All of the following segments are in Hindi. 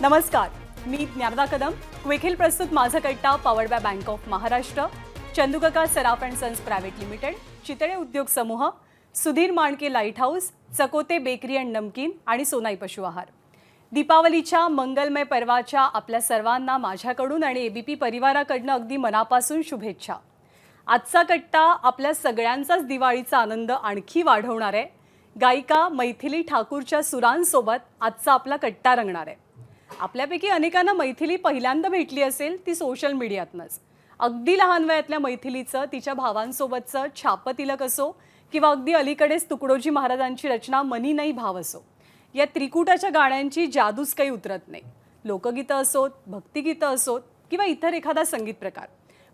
नमस्कार, मी ज्ञानदा कदम. क्विक हिल प्रस्तुत Majha Katta powered by bank of Maharashtra, Chandukaka Saraf and sons private limited, Chitale उद्योग समूह, Sudhir Manke light house, Chakote bakery and namkeen आणि सोनाई पशु आहार. दीपावलीच्या मंगलमय पर्वाच्या आपल्या सर्वांना माझ्याकडून आणि एबीपी परिवाराकडून अगदी मनापासून शुभेच्छा. आजचा कट्टा आपल्या सगळ्यांचाच दिवाळीचा आनंद आणखी वाढवणार आहे. गायिका मैथिली ठाकूरच्या सुरांसोबत आजचा आपला कट्टा रंगणार आहे. आपल्यापैकी अनेकांना मैथिली पहिल्यांदा भेटली असेल ती सोशल मीडियातनंच. अगदी लहान वयातल्या मैथिलीचं तिच्या भावांसोबतचं छापतिलक असो किंवा अगदी अलीकडेच तुकडोजी महाराजांची रचना मनी नाही भाव असो, या त्रिकुटाच्या गाण्यांची जादूच काही उतरत नाही. लोकगीतं असोत, भक्तिगीतं असोत किंवा इतर एखादा संगीत प्रकार,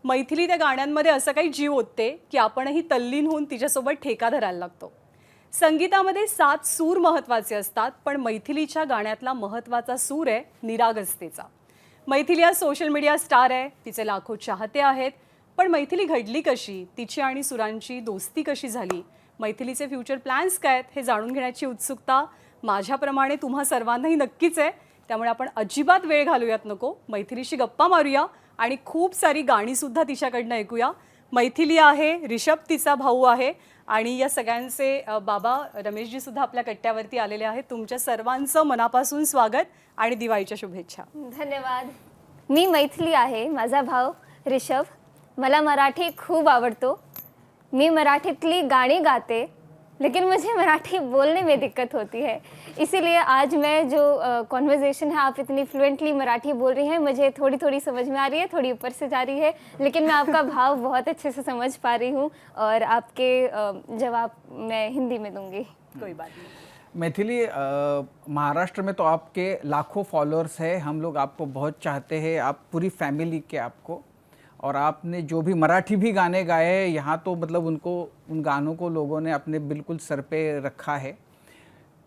मैथिली त्या गाण्यांमध्ये असं काही जीव ओतते की आपणही तल्लीन होऊन तिच्यासोबत ठेका धरायला लागतो. संगीतामध्ये 7 सूर महत्त्वाचे असतात, पण मैथिलीच्या गाण्यातला महत्त्वाचा सूर आहे निरागसतेचा. मैथिली आज सोशल मीडिया स्टार आहे, तिचे लाखो चाहते आहेत. पण मैथिली घडली कशी, तिची आणि सुरांची दोस्ती कशी झाली, मैथिलीचे फ्युचर प्लॅन्स काय आहेत हे जाणून घेण्याची उत्सुकता माझ्याप्रमाणे तुम्हा सर्वांनाही नक्कीच आहे. त्यामुळे आपण अजिबात वेळ घालूयात नको, मैथिलीशी गप्पा मारूया आणि खूप सारी गाणीसुद्धा तिच्याकडनं ऐकूया. मैथिली आहे, ऋषभ तिचा भाऊ आहे आणि या सगळ्यांचे बाबा रमेशजी सुद्धा आपल्या कट्ट्यावरती आलेले आहेत. तुमच्या सर्वांचं मनापासून स्वागत आणि दिवाळीच्या शुभेच्छा. धन्यवाद. मी मैथिली आहे, माझा भाऊ ऋषभ. मला मराठी खूप आवडतो. मी मराठीतली गाणी गाते, लेकिन मुझे मराठी बोलने में दिक्कत होती है. इसीलिए आज मैं जो कॉन्वर्जेशन है, आप इतनी फ्लुएंटली मराठी बोल रही हैं, मुझे थोड़ी थोड़ी समझ में आ रही है, थोड़ी ऊपर से जा रही है, लेकिन मैं आपका भाव बहुत अच्छे से समझ पा रही हूँ और आपके जवाब मैं हिंदी में दूंगी. कोई बात नहीं. मैथिली, महाराष्ट्र में तो आपके लाखों फॉलोअर्स हैं. हम लोग आपको बहुत चाहते हैं, आप पूरी फैमिली के आपको. और आपने जो भी मराठी भी गाने गाए हैं यहाँ, तो मतलब उन गानों को लोगों ने अपने बिल्कुल सर पे रखा है.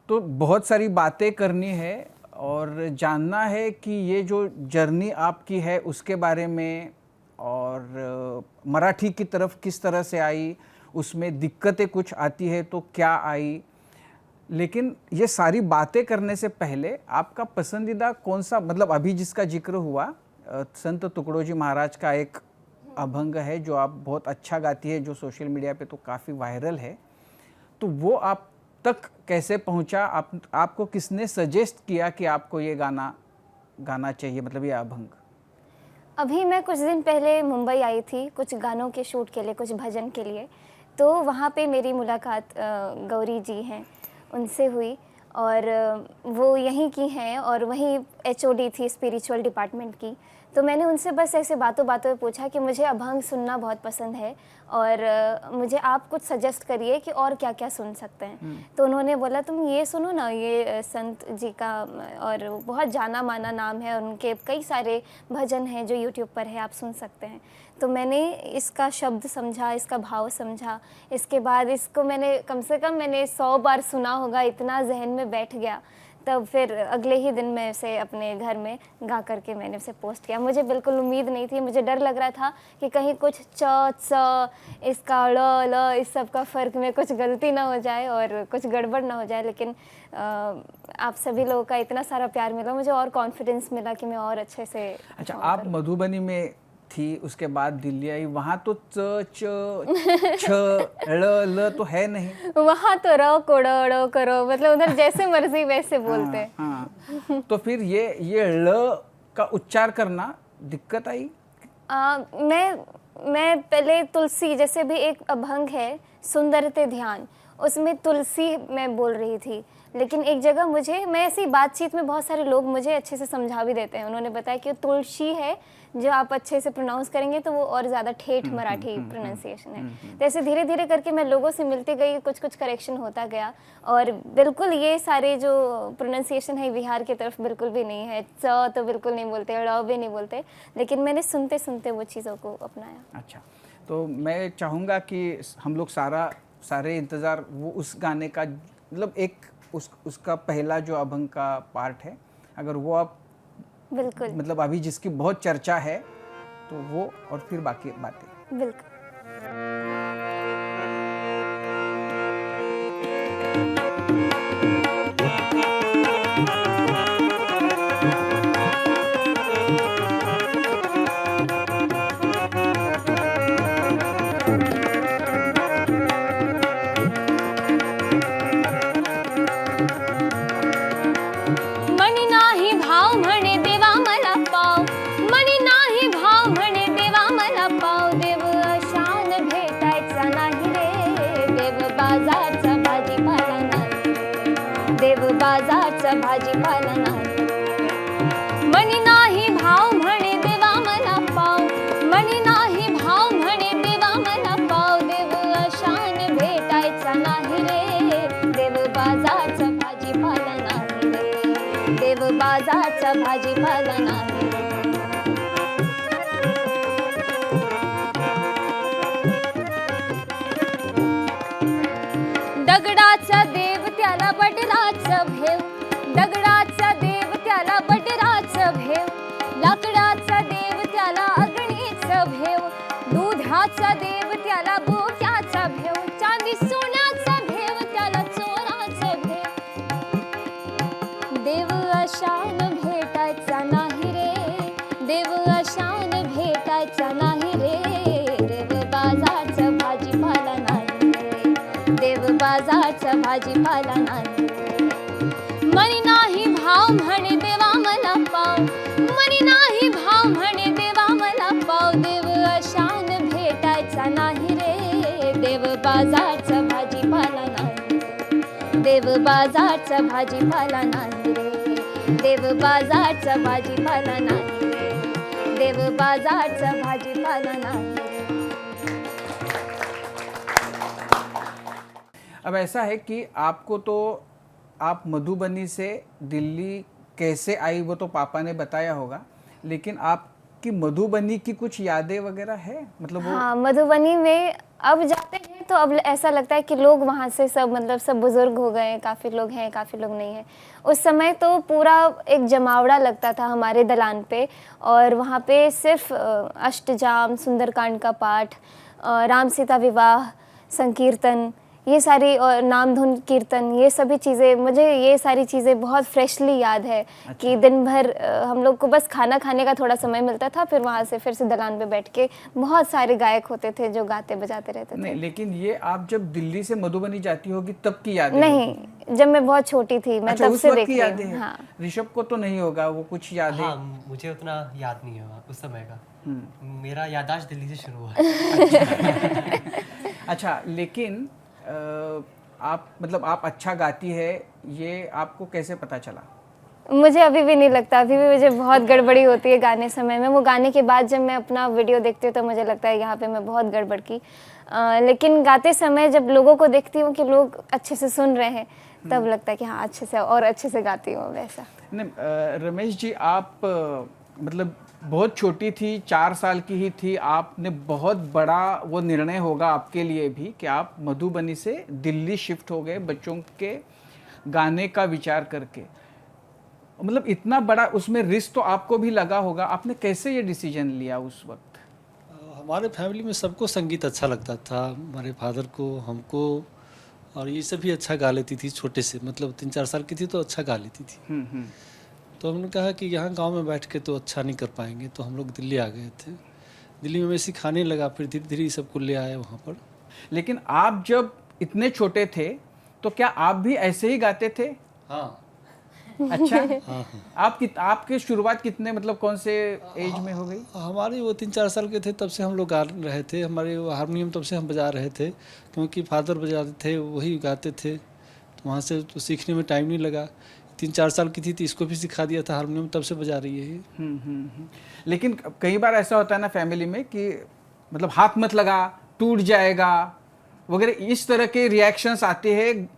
तो बहुत सारी बातें करनी है और जानना है कि ये जो जर्नी आपकी है उसके बारे में, और मराठी की तरफ किस तरह से आई, उसमें दिक्कतें कुछ आती है तो क्या आई. लेकिन ये सारी बातें करने से पहले आपका पसंदीदा कौन सा, मतलब अभी जिसका जिक्र हुआ, संत तुकडोजी महाराज का एक अभंग है जो आप बहुत अच्छा गाती है, जो सोशल मीडिया पे तो काफ़ी वायरल है. तो वो आप तक कैसे पहुंचा, आपको किसने सजेस्ट किया कि आपको ये गाना चाहिए, मतलब ये अभंग? अभी मैं कुछ दिन पहले मुंबई आई थी कुछ गानों के शूट के लिए, कुछ भजन के लिए. तो वहाँ पे मेरी मुलाकात गौरी जी हैं उनसे हुई और वो यहीं की हैं और वहीं HOD थी स्पिरिचुअल डिपार्टमेंट की. तो मैंने उनसे बस ऐसे बातों बातों में पूछा कि मुझे अभंग सुनना बहुत पसंद है और मुझे आप कुछ सजेस्ट करिए कि और क्या क्या सुन सकते हैं. तो उन्होंने बोला तुम ये सुनो ना, ये संत जी का और बहुत जाना माना नाम है, उनके कई सारे भजन हैं जो यूट्यूब पर है, आप सुन सकते हैं. तो मैंने इसका शब्द समझा, इसका भाव समझा. इसके बाद इसको मैंने कम से कम 100 बार सुना होगा, इतना जहन में बैठ गया. तब फिर अगले ही दिन मैं उसे अपने घर में गा करके मैंने उसे पोस्ट किया. मुझे बिल्कुल उम्मीद नहीं थी, मुझे डर लग रहा था कि कहीं कुछ च च इसका ड़ ल इस सब का फ़र्क में कुछ गलती ना हो जाए और कुछ गड़बड़ ना हो जाए. लेकिन आप सभी लोगों का इतना सारा प्यार मिला, मुझे और कॉन्फिडेंस मिला कि मैं और अच्छे से. अच्छा, आप मधुबनी में थी, उसके बाद दिल्ली आई, वहाँ तो च च छ ल ल तो है नहीं. वहाँ तो र को ड़ करो, मतलब उधर जैसे मर्जी वैसे बोलते हैं. हाँ. तो फिर ये ल का उच्चार करना दिक्कत आई? मैं पहले तुलसी, जैसे भी एक अभंग है सुंदरते ध्यान, उसमें तुलसी मैं बोल रही थी. लेकिन एक जगह मैं ऐसी बातचीत में बहुत सारे लोग मुझे अच्छे से समझा भी देते हैं. उन्होंने बताया कि तुलसी है, जो आप अच्छे से प्रोनाउंस करेंगे तो वो और ज़्यादा ठेठ मराठी प्रोनाउंसिएशन है. तो ऐसे धीरे धीरे करके मैं लोगों से मिलती गई, कुछ कुछ करेक्शन होता गया. और बिल्कुल ये सारे जो प्रोनाउंसिएशन है बिहार की तरफ बिल्कुल भी नहीं है. च तो बिल्कुल नहीं बोलते, ड़ भी नहीं बोलते, लेकिन मैंने सुनते सुनते वो चीज़ों को अपनाया. अच्छा, तो मैं चाहूँगा कि हम लोग सारे इंतज़ार वो उस गाने का, मतलब एक उसका पहला जो अभंग का पार्ट है, अगर वो आप बिल्कुल, मतलब अभी जिसकी बहुत चर्चा है, तो वो, और फिर बाकी बातें. बिल्कुल. बाजारचा भाजीपाला नाही रे, देव बाजारचा भाजीपाला नाही रे. मनी नाही भाव म्हणे देवा मला पाव, मनी नाही भाव म्हणे देवा मला पाव, देव अशान भेटायचा नाही रे, देव बाजारचा भाजीपाला नाही रे, देव बाजारचा भाजीपाला नाही रे. दगडाचा देव त्याला बडराचं भेव, दगडाचा देव त्याला बडराचं भेव, लाकडाचा देव त्याला अग्नीचं भेव, दुधाचा देव त्याला बोक्याचा भेव, चांदी सोन्याचा भेव त्याला चोराचं भेव. देव अशान भेटायचा नाही रे, देव अशान भेटायचा नाही रे, देव बाजारचा भाजीपाला नाही रे, देव बाजारचा भाजीपाला नाही रे. मनी नाही भाव म्हणे देवा मला पाव, मनी नाही भाव म्हणे देवा मला पाव, देव अशान भेटायचा नाही रे, देव बाजारचा भाजीपाला नाही रे, देव बाजारचा भाजीपाला नाही रे, देव बाजारचा भाजीपाला नाही रे, देव बाजारचा भाजीपाला नाही रे. अब ऐसा है कि आपको तो आप मधुबनी से दिल्ली कैसे आई वो तो पापा ने बताया होगा, लेकिन आपकी मधुबनी की कुछ यादें वगैरह है, मतलब वो हाँ, मधुबनी में अब जाते हैं तो अब ऐसा लगता है कि लोग वहाँ से सब मतलब सब बुजुर्ग हो गए हैं, काफ़ी लोग हैं काफ़ी लोग नहीं हैं. उस समय तो पूरा एक जमावड़ा लगता था हमारे दलान पे, और वहाँ पे सिर्फ अष्टजाम, सुंदरकांड का पाठ, राम सीता विवाह, संकीर्तन, ये सारी, और नाम धुन कीर्तन, ये सभी चीज़ें, मुझे ये सारी चीज़ें बहुत फ्रेशली याद है. कि दिन भर हम लोग को बस खाना खाने का थोड़ा समय मिलता था, फिर वहाँ से फिर से दलान पे बैठ के बहुत सारे गायक होते थे जो गाते बजाते रहते थे. नहीं, लेकिन ये आप जब दिल्ली से मधुबनी जाती होगी तब की यादें नहीं, होगी। जब मैं बहुत छोटी थी मैं अच्छा, तब उस से वक्त देखती की यादें हूँ. हैं। हाँ, ऋषभ को तो नहीं होगा वो कुछ यादें। हाँ, मुझे उतना याद नहीं है उस समय का। मेरा याददाश्त दिल्ली से शुरू हुआ। अच्छा, लेकिन आप मतलब आप अच्छा गाती है, ये आपको कैसे पता चला? मुझे अभी भी नहीं लगता, अभी भी मुझे बहुत गड़बड़ी होती है गाने समय में. वो गाने के बाद जब मैं अपना वीडियो देखती हूँ तो मुझे लगता है यहाँ पे मैं बहुत गड़बड़ की. लेकिन गाते समय जब लोगों को देखती हूँ कि लोग अच्छे से सुन रहे हैं, तब लगता है कि हाँ अच्छे से और अच्छे से गाती हूँ वैसा. नहीं, रमेश जी, आप मतलब बहुत छोटी थी, 4 साल की ही थी, आपने बहुत बड़ा वो निर्णय होगा आपके लिए भी कि आप मधुबनी से दिल्ली शिफ्ट हो गए बच्चों के गाने का विचार करके. मतलब इतना बड़ा उसमें रिस्क तो आपको भी लगा होगा, आपने कैसे ये डिसीजन लिया उस वक्त? हमारे फैमिली में सबको संगीत अच्छा लगता था, हमारे फादर को, हमको, और ये सभी अच्छा गा लेती थी छोटे से, मतलब 3-4 साल की थी तो अच्छा गा लेती थी. तो हमने कहा कि यहाँ गांव में बैठ के तो अच्छा नहीं कर पाएंगे, तो हम लोग दिल्ली आ गए थे. दिल्ली में मैं सिखाने लगा, फिर धीरे धीरे सबको ले आया वहाँ पर. लेकिन आप जब इतने छोटे थे तो क्या आप भी ऐसे ही गाते थे? हाँ. अच्छा. हाँ. आपकी शुरुआत कितने मतलब कौन से एज में हो गई? हमारे वो 3-4 साल के थे तब से हम लोग गा रहे थे. हमारे वो हारमोनियम तब से हम बजा रहे थे, क्योंकि फादर बजाते थे, वही गाते थे, तो वहाँ से तो सीखने में टाइम नहीं लगा. 3-4 साल की थी तो इसको भी सिखा दिया था हारमोनियम, तब से बजा रही है. लेकिन कई बार ऐसा होता है ना फैमिली में कि मतलब हाथ मत लगा, टूट जाएगा वगैरह, इस तरह के रिएक्शंस आते हैं.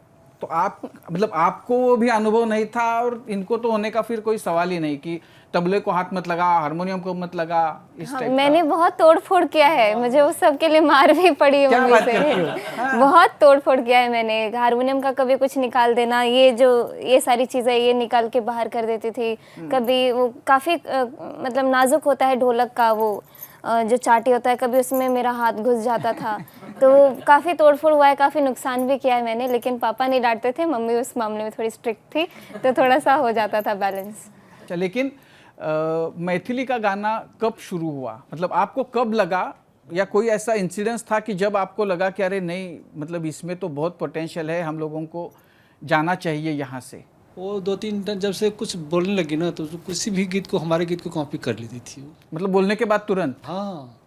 तो आप मतलब आपको वो भी अनुभव नहीं था, और इनको तो होने का फिर कोई सवाल ही नहीं कि तबले को हाथ मत लगा, हारमोनियम को मत लगा, इस हाँ, टाइप मैंने बहुत तोड़ फोड़ किया है, मुझे उस सब के लिए मार भी पड़ी है क्या मम्मी बात से. करती हो? बहुत तोड़ फोड़ किया है मैंने. हारमोनियम का कभी कुछ निकाल देना, ये सारी चीज़ें ये निकाल के बाहर कर देती थी. कभी वो काफ़ी मतलब नाजुक होता है ढोलक का वो जो चाटी होता है, कभी उसमें मेरा हाथ घुस जाता था. तो काफ़ी तोड़फोड़ हुआ है, काफ़ी नुकसान भी किया है मैंने. लेकिन पापा नहीं डांटते थे, मम्मी उस मामले में थोड़ी स्ट्रिक्ट थी, तो थोड़ा सा हो जाता था बैलेंस. अच्छा, लेकिन मैथिली का गाना कब शुरू हुआ? मतलब आपको कब लगा, या कोई ऐसा इंसिडेंस था कि जब आपको लगा कि अरे नहीं, मतलब इसमें तो बहुत पोटेंशियल है, हम लोगों को जाना चाहिए यहाँ से? वो 2-3 दिन जब से कुछ बोलने लगी ना, तो किसी भी गीत को, हमारे गीत को कॉपी कर लेती थी वो. मतलब बोलने के बाद तुरंत? हाँ,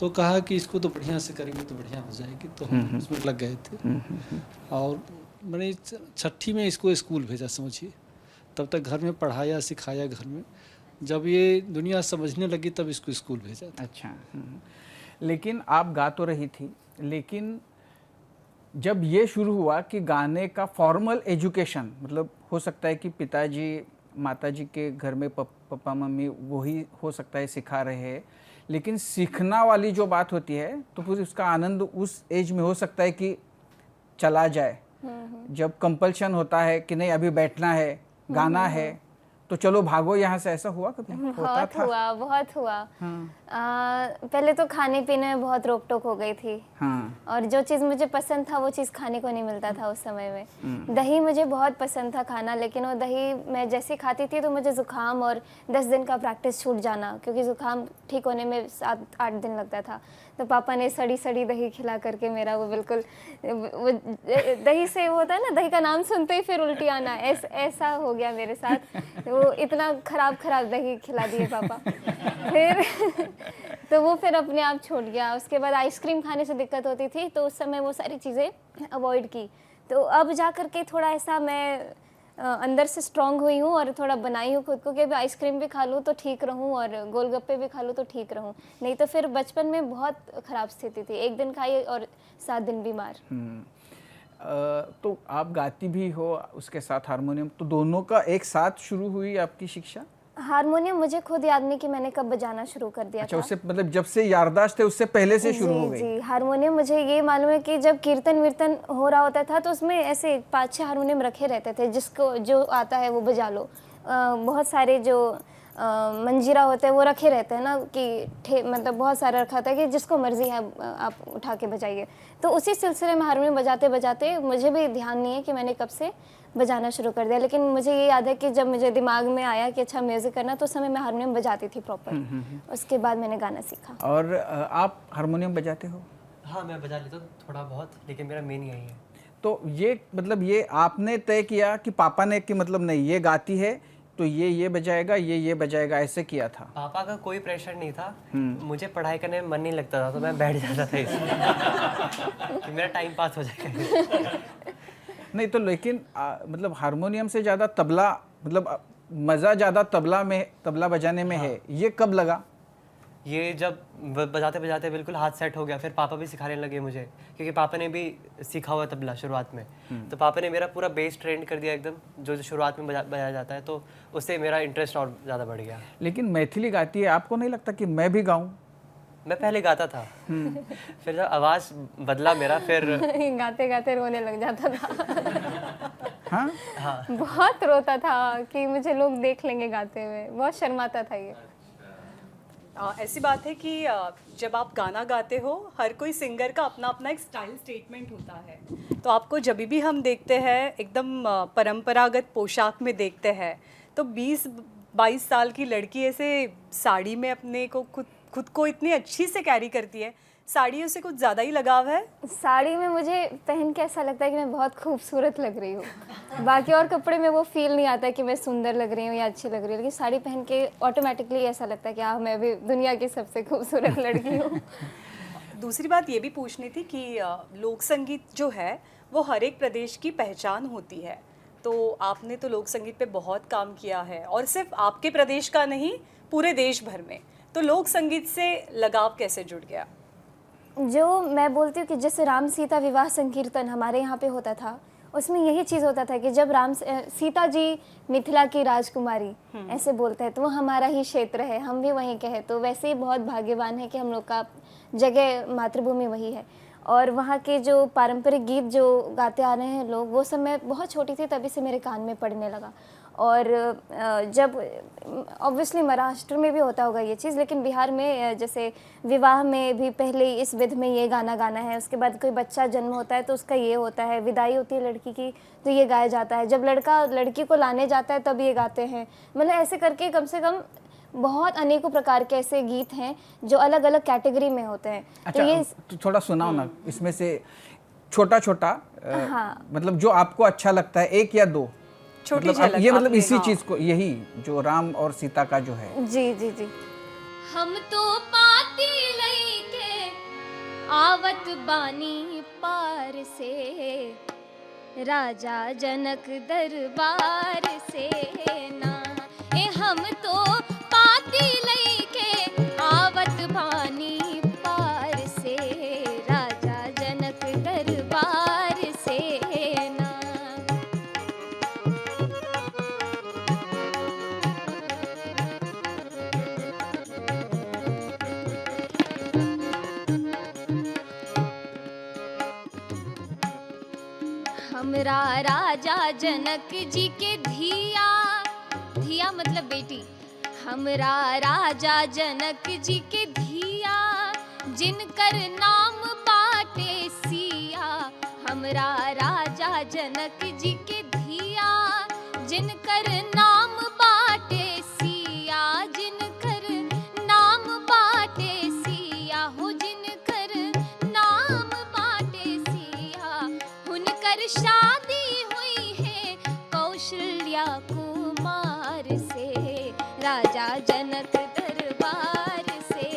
तो कहा कि इसको तो बढ़िया से करेंगे तो बढ़िया हो जाएगी, तो हम उसमें लग गए थे। और मैंने छठी में इसको स्कूल भेजा समझिए, तब तक घर में पढ़ाया सिखाया घर में, जब ये दुनिया समझने लगी तब इसको स्कूल भेजा था। अच्छा। लेकिन आप गा तो रही थी, लेकिन जब ये शुरू हुआ कि गाने का फॉर्मल एजुकेशन, मतलब हो सकता है कि पिताजी माताजी के घर में पापा मम्मी वही हो सकता है सिखा रहे हैं, लेकिन सीखना वाली जो बात होती है तो फिर उसका आनंद उस एज में हो सकता है कि चला जाए। जब कंपल्शन होता है कि नहीं अभी बैठना है, गाना है, तो चलो भागो यहाँ से, ऐसा हुआ कभी? होता था? बहुत हुआ। हाँ। पहले तो खाने पीने में बहुत रोक टोक हो गई थी। हाँ। और जो चीज़ मुझे पसंद था वो चीज़ खाने को नहीं मिलता था उस समय में। दही मुझे बहुत पसंद था खाना, लेकिन वो दही मैं जैसे खाती थी तो मुझे ज़ुकाम और 10 दिन का प्रैक्टिस छूट जाना, क्योंकि ज़ुकाम ठीक होने में 7-8 दिन लगता था। तो पापा ने सड़ी सड़ी दही खिला करके मेरा वो बिल्कुल वो दही से होता है ना, दही का नाम सुनते ही फिर उल्टी आना, ऐसा हो गया मेरे साथ। वो इतना खराब दही खिला दिए पापा। फिर तो वो फिर अपने आप छूट गया। उसके बाद आइसक्रीम खाने से दिक्कत होती थी, तो उस समय वो सारी चीज़ें अवॉइड की। तो अब जा कर के थोड़ा ऐसा मैं अंदर से स्ट्रांग हुई हूँ और थोड़ा बनाई हूँ खुद को कि अभी आइसक्रीम भी खा लूँ तो ठीक रहूँ और गोलगप्पे भी खा लूँ तो ठीक रहूँ। नहीं तो फिर बचपन में बहुत ख़राब स्थिति थी, 1 दिन खाई और 7 दिन बीमार। तो आप गाती भी हो, उसके साथ हारमोनियम, तो दोनों का एक साथ शुरू हुई आपकी शिक्षा? हारमोनियम मुझे खुद याद नहीं कि मैंने कब बजाना शुरू कर दिया अच्छा, था। उससे मतलब जब से याददाश्त है उससे पहले से शुरू हो गई? जी, हारमोनियम मुझे ये मालूम है कि जब कीर्तन वीर्तन हो रहा होता था तो उसमें ऐसे 5-6 हारमोनियम रखे रहते थे, जिसको जो आता है वो बजा लो। बहुत सारे जो मंजीरा होते हैं वो रखे रहते हैं ना, कि मतलब बहुत सारा रखा था कि जिसको मर्जी है आप उठा के बजाइए। तो उसी सिलसिले में हारमोनियम बजाते बजाते मुझे भी ध्यान नहीं है कि मैंने कब से बजाना शुरू कर दिया, लेकिन मुझे ये याद है कि जब मुझे दिमाग में आया कि अच्छा म्यूज़िक करना, तो उस समय मैं हारमोनियम बजाती थी प्रॉपर। उसके बाद मैंने गाना सीखा। और आप हारमोनियम बजाते हो? हाँ, मैं बजा लेता हूँ थोड़ा बहुत, लेकिन मेरा मेन यही है। तो ये मतलब ये आपने तय किया कि पापा ने कि मतलब नहीं ये गाती है तो ये बजाएगा, ये बजाएगा, ऐसे किया था? पापा का कोई प्रेशर नहीं था। मुझे पढ़ाई करने में मन नहीं लगता था तो मैं बैठ जाता था इसमें कि मेरा टाइम पास हो जाएगा। नहीं तो लेकिन मतलब हारमोनियम से ज़्यादा तबला, मतलब मज़ा ज़्यादा तबला बजाने में है, ये कब लगा? ये जब बजाते बजाते बिल्कुल हाथ सेट हो गया, फिर पापा भी सिखाने लगे मुझे, क्योंकि पापा ने भी सीखा हुआ तबला शुरुआत में। तो पापा ने मेरा पूरा बेस ट्रेंड कर दिया एकदम, जो शुरुआत में बजाया जाता है, तो उससे मेरा इंटरेस्ट और ज़्यादा बढ़ गया। लेकिन मैथिली गाती है, आपको नहीं लगता कि मैं भी गाऊं? मैं पहले गाता था, फिर जब आवाज़ बदला मेरा, फिर गाते गाते रोने लग जाता था। हाँ? हाँ, बहुत रोता था कि मुझे लोग देख लेंगे गाते हुए, बहुत शर्माता था ये। ऐसी बात है कि जब आप गाना गाते हो, हर कोई सिंगर का अपना अपना एक स्टाइल स्टेटमेंट होता है। तो आपको जब भी हम देखते हैं एकदम परंपरागत पोशाक में देखते हैं, तो 20-22 साल की लड़की ऐसे साड़ी में अपने को खुद को इतनी अच्छी से कैरी करती है। साड़ियों से कुछ ज़्यादा ही लगाव है? साड़ी में मुझे पहन के ऐसा लगता है कि मैं बहुत खूबसूरत लग रही हूँ। बाकी और कपड़े में वो फील नहीं आता कि मैं सुंदर लग रही हूँ या अच्छी लग रही हूँ, लेकिन साड़ी पहन के ऑटोमेटिकली ऐसा लगता है कि हाँ, मैं भी दुनिया की सबसे खूबसूरत लड़की हूँ। दूसरी बात ये भी पूछनी थी कि लोक संगीत जो है वो हर एक प्रदेश की पहचान होती है। तो आपने तो लोक संगीत पे बहुत काम किया है, और सिर्फ आपके प्रदेश का नहीं, पूरे देश भर में। तो लोक संगीत से लगाव कैसे जुड़ गया? जो मैं बोलती हूँ कि जैसे राम सीता विवाह संकीर्तन हमारे यहाँ पे होता था, उसमें यही चीज़ होता था कि जब सीता जी मिथिला की राजकुमारी ऐसे बोलते हैं तो वो हमारा ही क्षेत्र है, हम भी वहीं के हैं। तो वैसे ही बहुत भाग्यवान है कि हम लोग का जगह मातृभूमि वही है। और वहाँ के जो पारंपरिक गीत जो गाते आ रहे हैं लोग, वो सब मैं बहुत छोटी थी तभी से मेरे कान में पड़ने लगा। और जब ऑब्वियसली महाराष्ट्र में भी होता होगा ये चीज़, लेकिन बिहार में जैसे विवाह में भी पहले इस विध में ये गाना गाना है, उसके बाद कोई बच्चा जन्म होता है तो उसका ये होता है, विदाई होती है लड़की की तो ये गाया जाता है, जब लड़का लड़की को लाने जाता है तब ये गाते हैं। मतलब ऐसे करके कम से कम बहुत अनेकों प्रकार के ऐसे गीत हैं जो अलग अलग कैटेगरी में होते हैं। अच्छा, तो ये तो थोड़ा सुनाओ ना इसमें से छोटा छोटा, हाँ, मतलब जो आपको अच्छा लगता है, 1 या 2 छोटी मतलब झलक ये मतलब आपने, इसी हाँ। चीज को, यही जो राम और सीता का जो है। जी जी जी। हम तो पाती लईके आवत बानी पार से, राजा जनक दरबार से ना। ए हम तो पाती लईके आवत बानी पार से, राजा जनक दरबार से ना। हमरा राजा जनक जी के धिया, धिया मतलब बेटी, हमरा राजा जनक जी के धिया, जिनकर नाम बाटे सिया। हमरा राजा जनक जी के धिया, जिनकर नाम बाटे सिया, जिनकर नाम बाटे सिया हो, जिनकर नाम बाटे सिया। हुनकर शादी हुई है कौशल्या कुमार से, राजा जनक दरबार से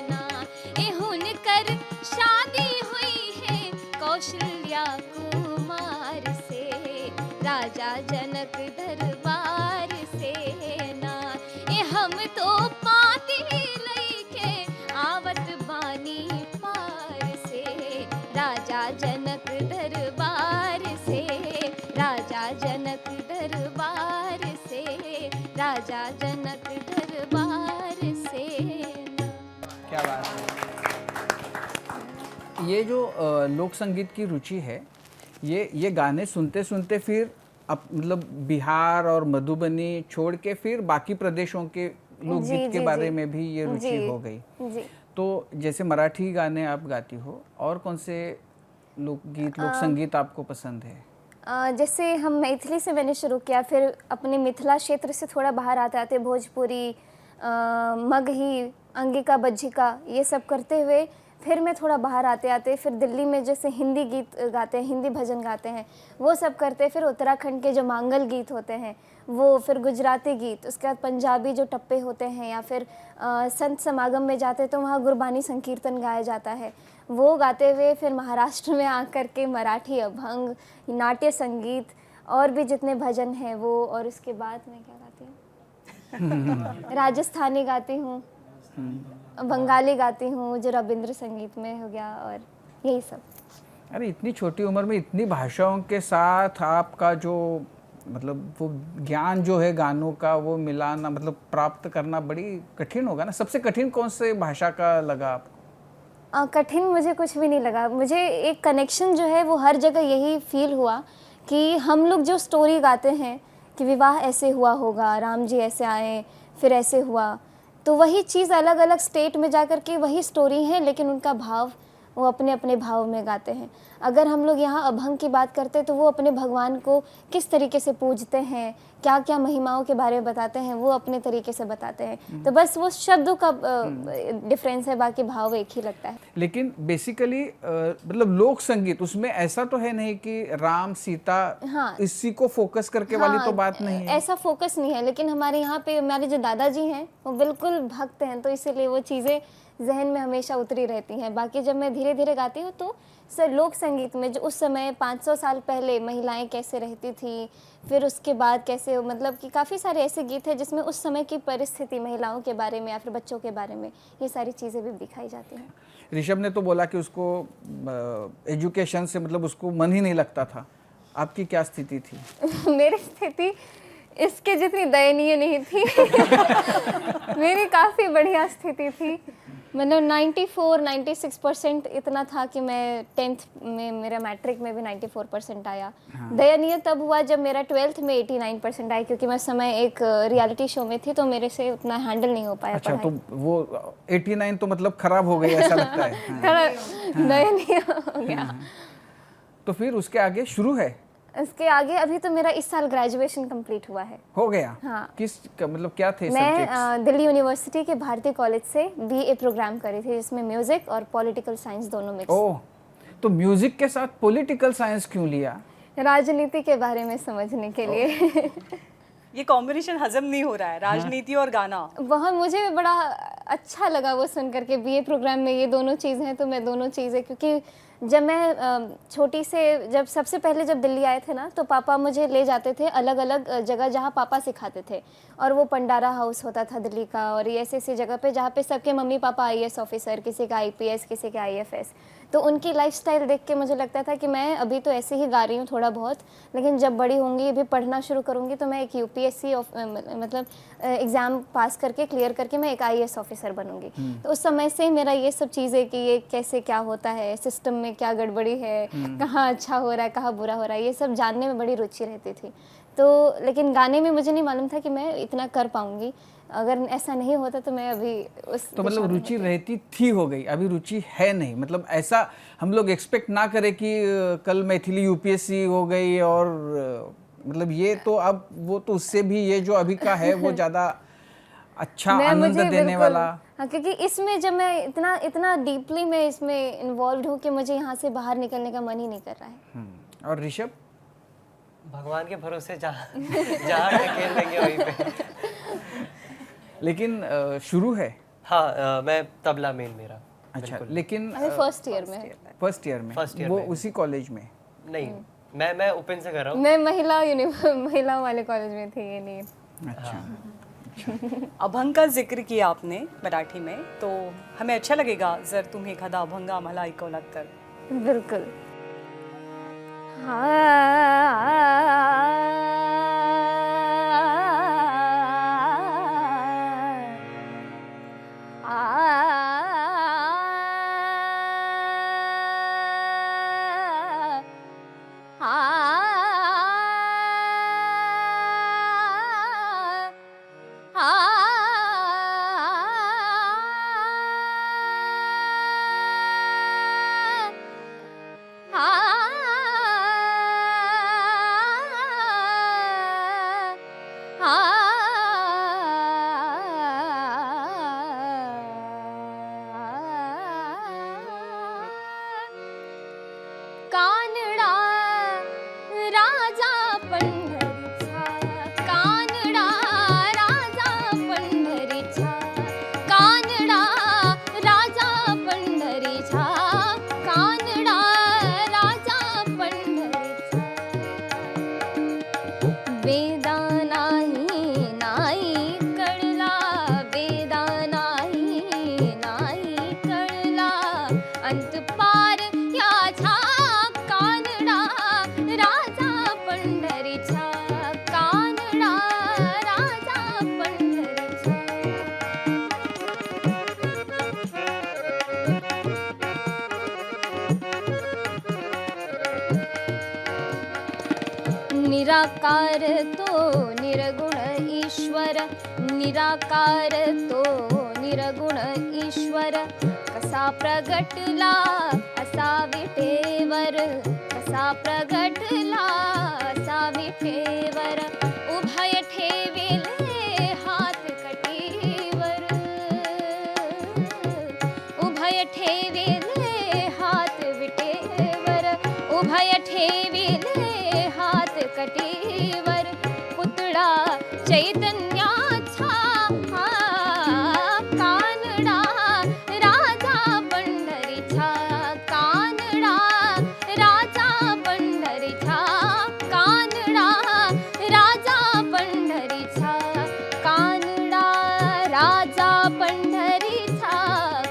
ना। ए हुनकर शादी हुई है कौशल्या कुमार से, राजा जनक दरबार से ना। ए हम तो पाती लईके आवत बानी पार से, राजा जनक दरबार से, राजा जनक दरबार से, राजा जनक दरबार से ना। क्या बात है। ये जो लोक संगीत की रुचि है, ये गाने सुनते सुनते फिर अब मतलब बिहार और मधुबनी छोड़ के फिर बाकी प्रदेशों के लोकगीत के बारे में भी ये रुचि हो गई। जी। तो जैसे मराठी गाने आप गाती हो, और कौन से लोकगीत लोक संगीत आपको पसंद है? जैसे हम मैथिली से मैंने शुरू किया, फिर अपने मिथिला क्षेत्र से थोड़ा बाहर आते आते भोजपुरी, मगही, अंगिका बज्जिका, ये सब करते हुए फिर मैं थोड़ा बाहर आते आते फिर दिल्ली में जैसे हिंदी गीत गाते हैं, हिंदी भजन गाते हैं, वो सब करते। फिर उत्तराखंड के जो मांगल गीत होते हैं वो, फिर गुजराती गीत, उसके बाद पंजाबी जो टप्पे होते हैं, या फिर संत समागम में जाते तो वहाँ गुरबानी संकीर्तन गाया जाता है, वो गाते हुए फिर महाराष्ट्र में आकर के मराठी अभंग, नाट्य संगीत और भी जितने भजन हैं वो। और उसके बाद मैं क्या गाती हूँ राजस्थानी गाती हूँ, बंगाली गाती हूँ, जो रविंद्र संगीत में हो गया, और यही सब। अरे इतनी छोटी उम्र में इतनी भाषाओं के साथ आपका जो मतलब वो ज्ञान जो है गानों का, वो मिलाना मतलब प्राप्त करना बड़ी कठिन होगा ना। सबसे कठिन कौन से भाषा का लगा आपको? कठिन मुझे कुछ भी नहीं लगा। मुझे एक कनेक्शन जो है वो हर जगह यही फील हुआ कि हम लोग जो स्टोरी गाते हैं कि विवाह ऐसे हुआ होगा, राम जी ऐसे आए, फिर ऐसे हुआ, तो वही चीज़ अलग अलग स्टेट में जाकर के वही स्टोरी है, लेकिन उनका भाव वो अपने अपने भाव में गाते हैं। अगर हम लोग यहाँ अभंग की बात करते हैं तो वो अपने भगवान को किस तरीके से पूजते हैं, क्या क्या महिमाओं के बारे में बताते हैं, वो अपने तरीके से बताते हैं। तो बस वो शब्दों का डिफरेंस है, बाकी भाव एक ही लगता है। लेकिन बेसिकली मतलब लोक संगीत उसमें ऐसा तो है नहीं कि राम सीता, हाँ, इसी को फोकस करके वाली तो बात नहीं है। ऐसा फोकस नहीं है, लेकिन हमारे यहाँ पे हमारे जो दादाजी हैं वो बिल्कुल भक्त हैं, तो इसीलिए वो चीज़ें जहन में हमेशा उतरी रहती हैं। बाकी जब मैं धीरे धीरे गाती हूँ तो सर लोक संगीत में जो उस समय 500 साल पहले महिलाएं कैसे रहती थी, फिर उसके बाद कैसे, मतलब कि काफ़ी सारे ऐसे गीत हैं जिसमें उस समय की परिस्थिति, महिलाओं के बारे में या फिर बच्चों के बारे में, ये सारी चीज़ें भी दिखाई जाती हैं। ऋषभ ने तो बोला कि उसको एजुकेशन से मतलब उसको मन ही नहीं लगता था। आपकी क्या स्थिति थी? मेरी स्थिति इसके जितनी दयनीय नहीं थी मेरी काफ़ी बढ़िया स्थिति थी। मतलब 94-96% इतना था कि मैं 10th में, मेरा मैट्रिक में भी 94% आया। हाँ। दयनीय तब हुआ जब मेरा 12th में 89% आया, क्योंकि मैं समय एक रियलिटी शो में थी तो मेरे से उतना हैंडल नहीं हो पाया। अच्छा, तो वो 89 तो मतलब खराब हो गई ऐसा लगता है। हाँ। थोड़ा दयनीय हो गया। तो फिर उसके आगे शुरू है? इसके आगे अभी तो मेरा इस साल ग्रेजुएशन कंप्लीट हुआ है। हो गया? हाँ। किस मतलब क्या थे सब्जेक्ट्स? मैं दिल्ली यूनिवर्सिटी के भारती कॉलेज से बीए प्रोग्राम करी थी, जिसमें म्यूजिक और पॉलिटिकल साइंस दोनों मिक्स। ओह, तो म्यूजिक के साथ पॉलिटिकल साइंस क्यों लिया? राजनीति के बारे में समझने के लिए। ये कॉम्बिनेशन हजम नहीं हो रहा है, राजनीति और गाना। बहुत मुझे बड़ा अच्छा लगा वो सुन करके बीए प्रोग्राम में ये दोनों चीज़ हैं, तो मैं दोनों चीज़ें, क्योंकि जब मैं छोटी से जब सबसे पहले जब दिल्ली आए थे ना, तो पापा मुझे ले जाते थे अलग अलग जगह जहाँ पापा सिखाते थे, और वो पंडारा हाउस होता था दिल्ली का, और ये ऐसी ऐसी जगह पे जहाँ पे सबके मम्मी पापा आईएएस ऑफिसर, किसी का आईपीएस, किसी का आईएफएस। तो उनकी लाइफस्टाइल देख के मुझे लगता था कि मैं अभी तो ऐसे ही गा रही हूँ थोड़ा बहुत, लेकिन जब बड़ी होंगी, अभी पढ़ना शुरू करूँगी, तो मैं एक यूपीएससी मतलब एग्ज़ाम पास करके क्लियर करके मैं एक आईएएस ऑफिसर बनूंगी। तो उस समय से मेरा ये सब चीज़ें कि ये कैसे क्या होता है, सिस्टम में क्या गड़बड़ी है, कहाँ अच्छा हो रहा है, कहाँ बुरा हो रहा है, ये सब जानने में बड़ी रुचि रहती थी। तो लेकिन गाने में मुझे नहीं मालूम था कि मैं इतना कर पाऊंगी। अगर ऐसा नहीं होता तो मैं अभी उस तो मतलब रुचि रहती थी, हो गई, अभी रुचि है नहीं, मतलब ऐसा हम लोग एक्सपेक्ट ना करें कि कल मैथिली यूपीएससी हो गई, और मतलब ये तो अब वो तो उससे भी ये जो अभी का है वो ज़्यादा अच्छा आनंद देने वाला। हाँ, क्योंकि इसमें जब मैं इतना डीपली मैं इसमें इन्वॉल्व हूँ कि मुझे यहाँ से बाहर निकलने का मन ही नहीं कर रहा है। और ऋषभ? भगवान के भरोसे जहाँ खेल देंगे वहीं पे। लेकिन शुरू है। हाँ, मैं तबला मेन मेरा। अच्छा, लेकिन फर्स्ट ईयर में फर्स्ट ईयर में वो उसी कॉलेज में? नहीं, मैं ओपन से कर रहा हूँ। मैं महिला वाले कॉलेज में थी, ये नहीं। अच्छा। अभंग का जिक्र किया आपने मराठी में, तो हमें अच्छा लगेगा जर तुम्ही एखादा अभंग आम्हाला ऐकवलात तर. बिल्कुल. कानडा राजा पंढरीचा, कानडा राजा पंढरीचा, कानडा राजा पंढरीचा, कानडा राजा पंढरीचा. वेदा नाही कळला, वेदा नाही कळला, अंत पार याचा कानडा राजा पंढरीचा, कानडा राजा पंढरीचा. निराकार तो निर्गुण ईश्वर, निराकार तो निर्गुण ईश्वर, कसा प्रगटला असा विठेवर, कसा प्रगटला असा विठेवर. उभय ठेविले हात कटीवर, उभय ठेविले हात विठेवर, उभय ठेविले हात कटीवर. पुतळा चैतन्याचा कानडा राजा पंढरीचा, कानडा राजा पंढरीचा, कानडा राजा पंढरीचा, कानडा राजा पंढरीचा,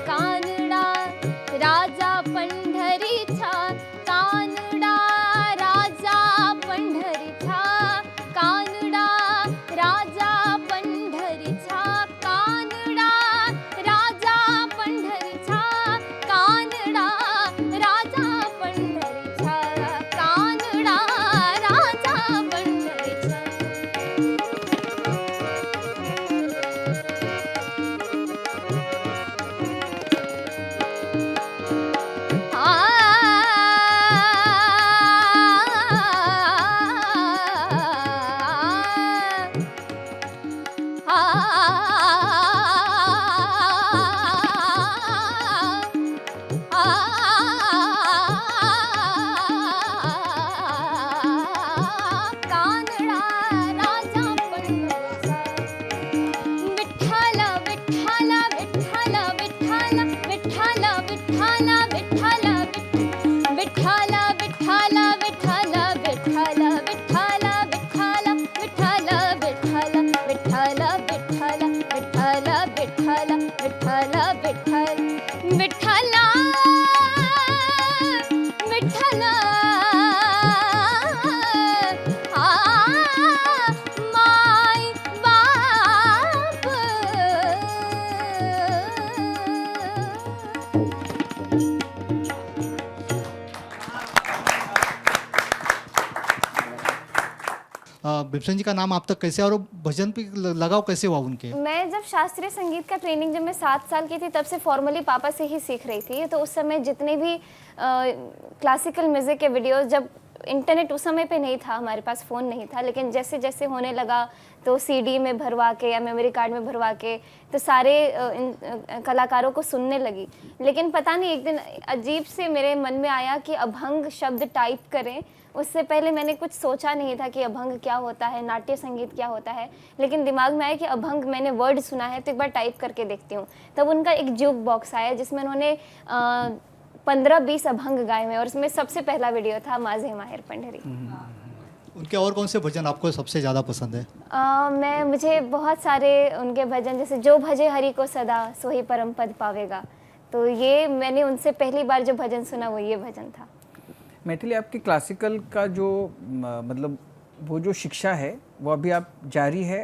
कानडा राजा पंढरीचा, कानडा राजा पंढरीचा, कानडा राजा भीमसेन जी का नाम आप तक कैसे और वो भजन पे लगाव कैसे हुआ उनके? मैं जब शास्त्रीय संगीत का ट्रेनिंग जब मैं 7 साल की थी तब से फॉर्मली पापा से ही सीख रही थी। तो उस समय जितने भी क्लासिकल म्यूज़िक के वीडियोस, जब इंटरनेट उस समय पे नहीं था, हमारे पास फ़ोन नहीं था, लेकिन जैसे जैसे होने लगा तो सीडी में भरवा के या मेमोरी कार्ड में भरवा के तो सारे इन कलाकारों को सुनने लगी। लेकिन पता नहीं एक दिन अजीब से मेरे मन में आया कि अभंग शब्द टाइप करें। उससे पहले मैंने कुछ सोचा नहीं था कि अभंग क्या होता है, नाट्य संगीत क्या होता है, लेकिन दिमाग में आया कि अभंग मैंने वर्ड सुना है तो एक बार टाइप करके देखती हूँ। तब उनका एक जुग बॉक्स आया जिसमें उन्होंने 15-20 अभंग गाए हुए और उसमें सबसे पहला वीडियो था माझे माहेर पंढरी। उनके और कौन से भजन आपको सबसे ज़्यादा पसंद है? मुझे बहुत सारे उनके भजन, जैसे जो भजे हरि को सदा सोही परम पद पावेगा, तो ये मैंने उनसे पहली बार जो भजन सुना वो ये भजन था। मैथिली, आपकी क्लासिकल का जो मतलब वो जो शिक्षा है वो अभी आप जारी है?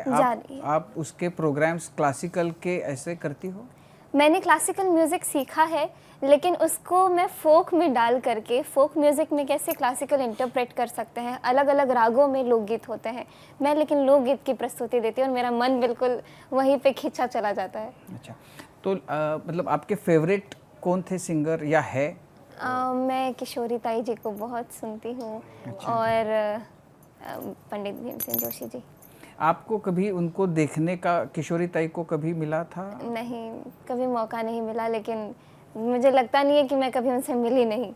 आप उसके प्रोग्राम्स क्लासिकल के ऐसे करती हो? मैंने क्लासिकल म्यूज़िक सीखा है, लेकिन उसको मैं फोक में डाल करके, फोक म्यूज़िक में कैसे क्लासिकल इंटरप्रेट कर सकते हैं, अलग अलग रागों में लोकगीत होते हैं, मैं लेकिन लोकगीत की प्रस्तुति देती हूँ और मेरा मन बिल्कुल वहीं पे खींचा चला जाता है। अच्छा, तो मतलब आपके फेवरेट कौन थे सिंगर या है? मैं किशोरी ताई जी को बहुत सुनती हूँ। अच्छा। और पंडित भीमसेन जोशी जी। आपको कभी उनको देखने का, किशोरी ताई को कभी मिला था? नहीं, कभी मौका नहीं मिला, लेकिन मुझे लगता नहीं है कि मैं कभी उनसे मिली नहीं।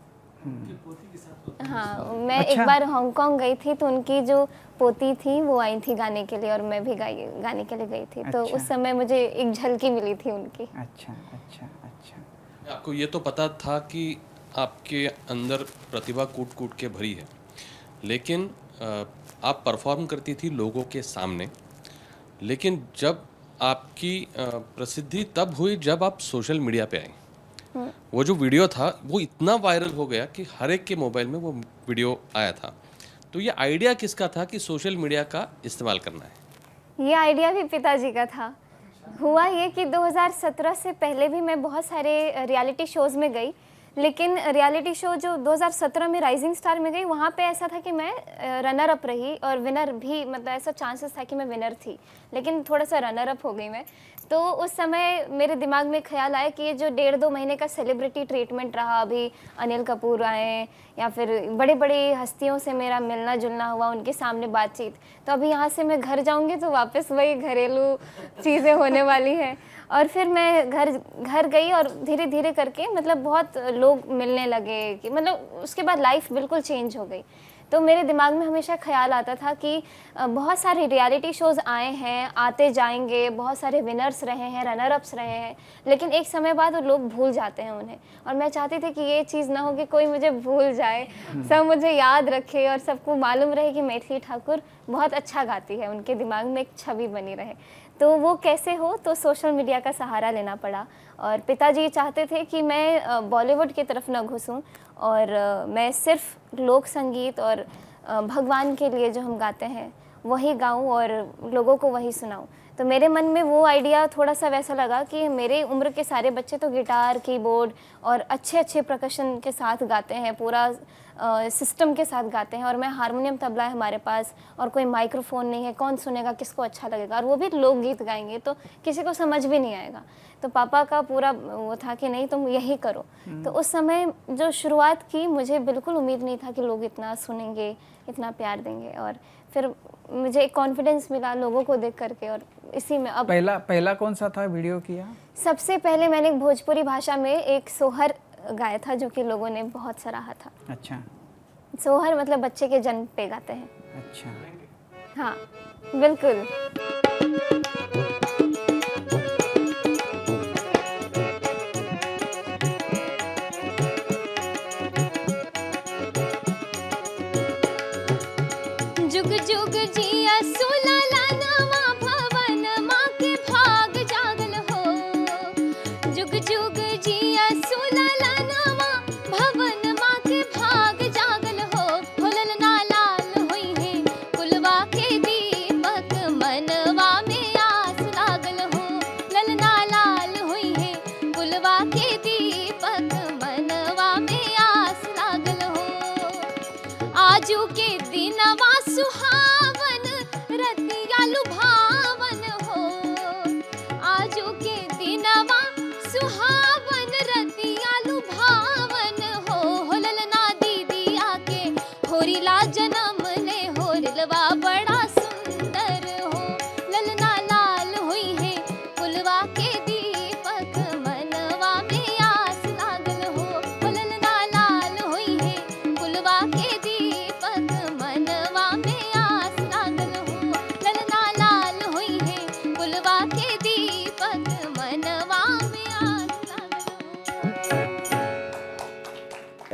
हाँ, मैं अच्छा। एक बार हांगकांग गई थी तो उनकी जो पोती थी वो आई थी गाने के लिए और मैं भी गाने के लिए गई थी। तो अच्छा। उस समय मुझे एक झलकी मिली थी उनकी। अच्छा अच्छा अच्छा। आपको ये तो पता था कि आपके अंदर प्रतिभा कूट कूट के भरी है, लेकिन आप परफॉर्म करती थी लोगों के सामने, लेकिन जब आपकी प्रसिद्धि तब हुई जब आप सोशल मीडिया पे आई। वो जो वीडियो था वो इतना वायरल हो गया कि हर एक के मोबाइल में वो वीडियो आया था। तो ये आइडिया किसका था कि सोशल मीडिया का इस्तेमाल करना है? ये आइडिया भी पिताजी का था। हुआ ये कि 2017 से पहले भी मैं बहुत सारे रियलिटी शोज़ में गई, लेकिन रियलिटी शो जो 2017 में राइजिंग स्टार में गई, वहाँ पे ऐसा था कि मैं रनर अप रही और विनर भी, मतलब ऐसा चांसेस था कि मैं विनर थी, लेकिन थोड़ा सा रनर अप हो गई मैं। तो उस समय मेरे दिमाग में ख्याल आया कि ये जो 1.5-2 महीने का सेलिब्रिटी ट्रीटमेंट रहा, अभी अनिल कपूर आए या फिर बड़ी बड़ी हस्तियों से मेरा मिलना जुलना हुआ, उनके सामने बातचीत, तो अभी यहाँ से मैं घर जाऊँगी तो वापस वही घरेलू चीज़ें होने वाली हैं। और फिर मैं घर गई और धीरे धीरे करके मतलब बहुत लोग मिलने लगे कि मतलब उसके बाद लाइफ बिल्कुल चेंज हो गई। तो मेरे दिमाग में हमेशा ख्याल आता था कि बहुत सारे रियलिटी शोज़ आए हैं, आते जाएंगे, बहुत सारे विनर्स रहे हैं, रनर अप्स रहे हैं, लेकिन एक समय बाद वो लोग भूल जाते हैं उन्हें। और मैं चाहती थी कि ये चीज़ ना हो कि कोई मुझे भूल जाए, सब मुझे याद रखे और सबको मालूम रहे कि मैथिली ठाकुर बहुत अच्छा गाती है, उनके दिमाग में एक छवि बनी रहे। तो वो कैसे हो, तो सोशल मीडिया का सहारा लेना पड़ा। और पिताजी चाहते थे कि मैं बॉलीवुड की तरफ ना घुसूं और मैं सिर्फ लोक संगीत और भगवान के लिए जो हम गाते हैं वही गाऊं और लोगों को वही सुनाऊं। तो मेरे मन में वो आइडिया थोड़ा सा वैसा लगा कि मेरे उम्र के सारे बच्चे तो गिटार, कीबोर्ड और अच्छे अच्छे प्रकशन के साथ गाते हैं, पूरा सिस्टम के साथ गाते हैं, और मैं हारमोनियम तबला है हमारे पास और कोई माइक्रोफोन नहीं है, कौन सुनेगा, किसको अच्छा लगेगा, और वो भी लोकगीत गाएंगे तो किसी को समझ भी नहीं आएगा। तो पापा का पूरा वो था कि नहीं तुम यही करो। तो उस समय जो शुरुआत की, मुझे बिल्कुल उम्मीद नहीं था कि लोग इतना सुनेंगे, इतना प्यार देंगे, और फिर मुझे एक कॉन्फिडेंस मिला लोगों को देख करके, और इसी में अब पहला कौन सा था वीडियो किया? सबसे पहले मैंने भोजपुरी भाषा में एक सोहर गाया था जो कि लोगों ने बहुत सराहा था। अच्छा, सोहर मतलब बच्चे के जन्म पे गाते हैं। अच्छा, हाँ बिल्कुल। जुग जुग जिया सुलाला नवा भवन माँ के भाग जागल हो। जुग जुग जिया सुलाला नवा भवन माँ के भाग जागल हो। होलल ना लाल हुई है कुलवा के दीपक मनवा में आस लागल हो। ललना लाल हुई है कुलवा के दीपक मनवा में आस लागल हो। आजू के दिनवा सुहावन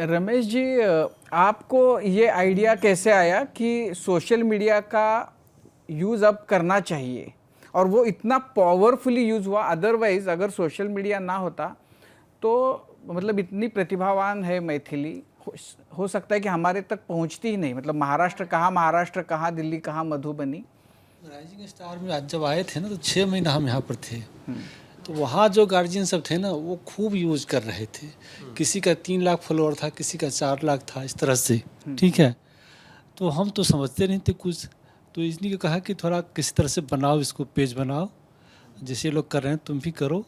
रमेश जी, आपको ये आइडिया कैसे आया कि सोशल मीडिया का यूज़ अब करना चाहिए और वो इतना पावरफुली यूज़ हुआ? अदरवाइज अगर सोशल मीडिया ना होता तो मतलब इतनी प्रतिभावान है मैथिली, हो सकता है कि हमारे तक पहुंचती ही नहीं। मतलब महाराष्ट्र कहाँ, दिल्ली कहाँ, मधुबनी। राइजिंग स्टार में आज जब आए थे ना तो 6 महीना हम यहाँ पर थे, तो वहाँ जो गार्जियन सब थे ना वो खूब यूज कर रहे थे। किसी का 3 लाख फॉलोअर था, किसी का 4 लाख था, इस तरह से। ठीक है, तो हम तो समझते नहीं थे कुछ, तो इसने कहा कि थोड़ा किसी तरह से बनाओ, इसको पेज बनाओ, जैसे लोग कर रहे हैं तुम भी करो।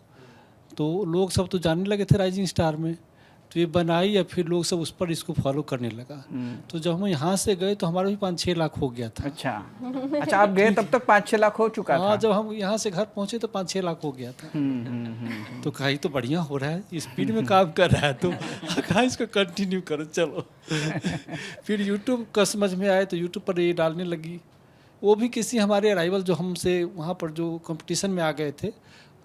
तो लोग सब तो जानने लगे थे राइजिंग स्टार में, तो ये बनाई या फिर लोग सब उस पर इसको फॉलो करने लगा। तो जब हम यहाँ से गए तो हमारा भी 5-6 लाख हो गया था। अच्छा आप गए तब तक 5-6 लाख हो चुका था? हाँ, जब हम यहाँ से घर पहुँचे तो 5-6 लाख हो गया था। तो कहा तो बढ़िया हो रहा है, स्पीड में काम कर रहा है, तो कहा इसको कंटिन्यू करो चलो। फिर यूट्यूब का समझ में आया तो यूट्यूब पर ये डालने लगी। वो भी किसी हमारे राइवल जो हमसे वहाँ पर जो कंपटीशन में आ गए थे,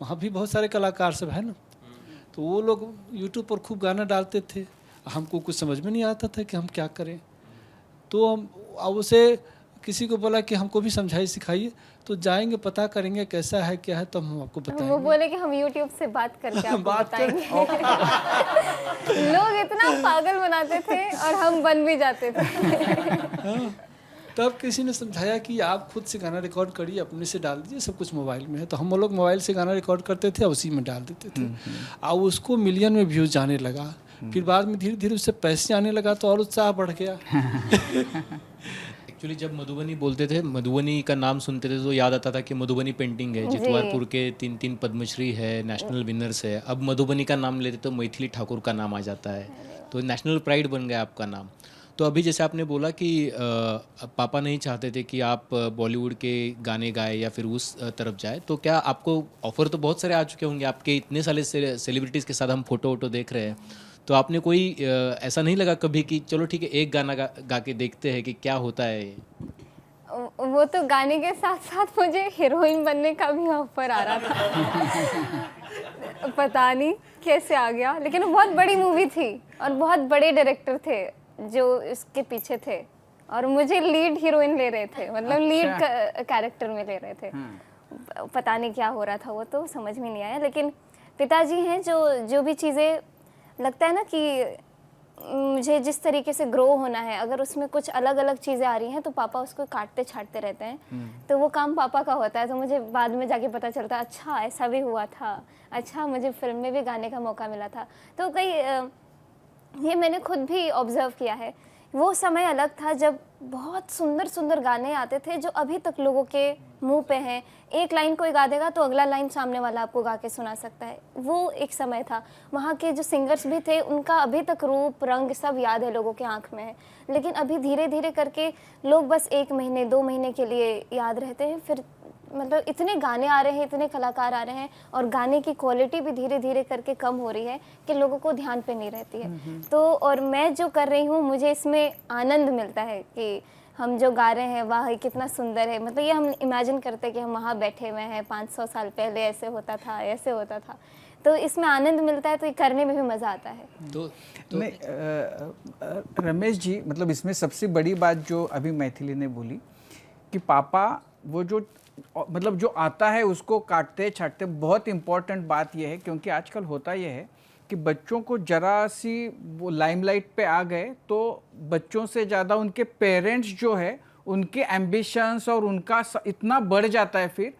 वहाँ भी बहुत सारे कलाकार सब है ना, तो वो लोग यूट्यूब पर खूब गाना डालते थे। हमको कुछ समझ में नहीं आता था कि हम क्या करें। तो हम अब उसे किसी को बोला कि हमको भी समझाइए सिखाइए, तो जाएंगे पता करेंगे कैसा है क्या है, तो हम आपको बताएंगे। वो बोले कि हम YouTube से बात करके आपको बताएंगे। लोग इतना पागल बनाते थे और हम बन भी जाते थे। तब किसी ने समझाया कि आप खुद से गाना रिकॉर्ड करिए, अपने से डाल दीजिए, सब कुछ मोबाइल में है। तो हम लोग मोबाइल से गाना रिकॉर्ड करते थे और उसी में डाल देते थे, और उसको मिलियन में व्यूज जाने लगा। फिर बाद में धीरे धीरे उससे पैसे आने लगा तो और उत्साह बढ़ गया। एक्चुअली जब मधुबनी बोलते थे, मधुबनी का नाम सुनते थे तो याद आता था कि मधुबनी पेंटिंग है, जितवारपुर के 3 पद्मश्री है, नेशनल विनर्स है। अब मधुबनी का नाम लेते तो मैथिली ठाकुर का नाम आ जाता है, तो नेशनल प्राइड बन गया आपका नाम। तो अभी जैसे आपने बोला कि पापा नहीं चाहते थे कि आप बॉलीवुड के गाने गाए या फिर उस तरफ जाए, तो क्या आपको ऑफ़र तो बहुत सारे आ चुके होंगे, आपके इतने सारे सेलिब्रिटीज़ के साथ हम फोटो वोटो देख रहे हैं, तो आपने कोई ऐसा नहीं लगा कभी कि चलो ठीक है एक गाना गा के देखते हैं कि क्या होता है? वो तो गाने के साथ साथ मुझे हीरोइन बनने का भी ऑफर आ रहा था। पता नहीं कैसे आ गया, लेकिन वो बहुत बड़ी मूवी थी और बहुत बड़े डायरेक्टर थे जो इसके पीछे थे, और मुझे लीड हीरोइन ले रहे थे, मतलब लीड कैरेक्टर में ले रहे थे। पता नहीं क्या हो रहा था, वो तो समझ में नहीं आया। लेकिन पिताजी हैं जो भी चीज़ें लगता है ना कि मुझे जिस तरीके से ग्रो होना है, अगर उसमें कुछ अलग अलग चीज़ें आ रही हैं तो पापा उसको काटते छाटते रहते हैं। तो वो काम पापा का होता है, तो मुझे बाद में जाके पता चलता अच्छा ऐसा भी हुआ था, अच्छा मुझे फिल्म में भी गाने का मौका मिला था। तो कई ये मैंने खुद भी ऑब्ज़र्व किया है। वो समय अलग था जब बहुत सुंदर सुंदर गाने आते थे जो अभी तक लोगों के मुंह पे हैं। एक लाइन कोई गा देगा तो अगला लाइन सामने वाला आपको गा के सुना सकता है। वो एक समय था। वहाँ के जो सिंगर्स भी थे उनका अभी तक रूप रंग सब याद है, लोगों के आँख में है। लेकिन अभी धीरे धीरे करके लोग बस 1 महीने 2 महीने के लिए याद रहते हैं, फिर मतलब इतने गाने आ रहे हैं, इतने कलाकार आ रहे हैं, और गाने की क्वालिटी भी धीरे धीरे करके कम हो रही है कि लोगों को ध्यान पे नहीं रहती है। तो और मैं जो कर रही हूँ मुझे इसमें आनंद मिलता है कि हम जो गा रहे हैं वाह कितना सुंदर है। मतलब ये हम इमेजिन करते हैं कि हम वहाँ बैठे हुए हैं, 500 साल पहले ऐसे होता था, ऐसे होता था। तो इसमें आनंद मिलता है, तो ये करने में भी मज़ा आता है। तो रमेश जी, मतलब इसमें सबसे बड़ी बात जो अभी मैथिली ने बोली कि पापा वो जो मतलब जो आता है उसको काटते छाटते, बहुत इम्पॉर्टेंट बात यह है क्योंकि आजकल होता यह है कि बच्चों को जरा सी वो लाइमलाइट पे आ गए तो बच्चों से ज़्यादा उनके पेरेंट्स जो है उनके एम्बिशंस और उनका इतना बढ़ जाता है फिर,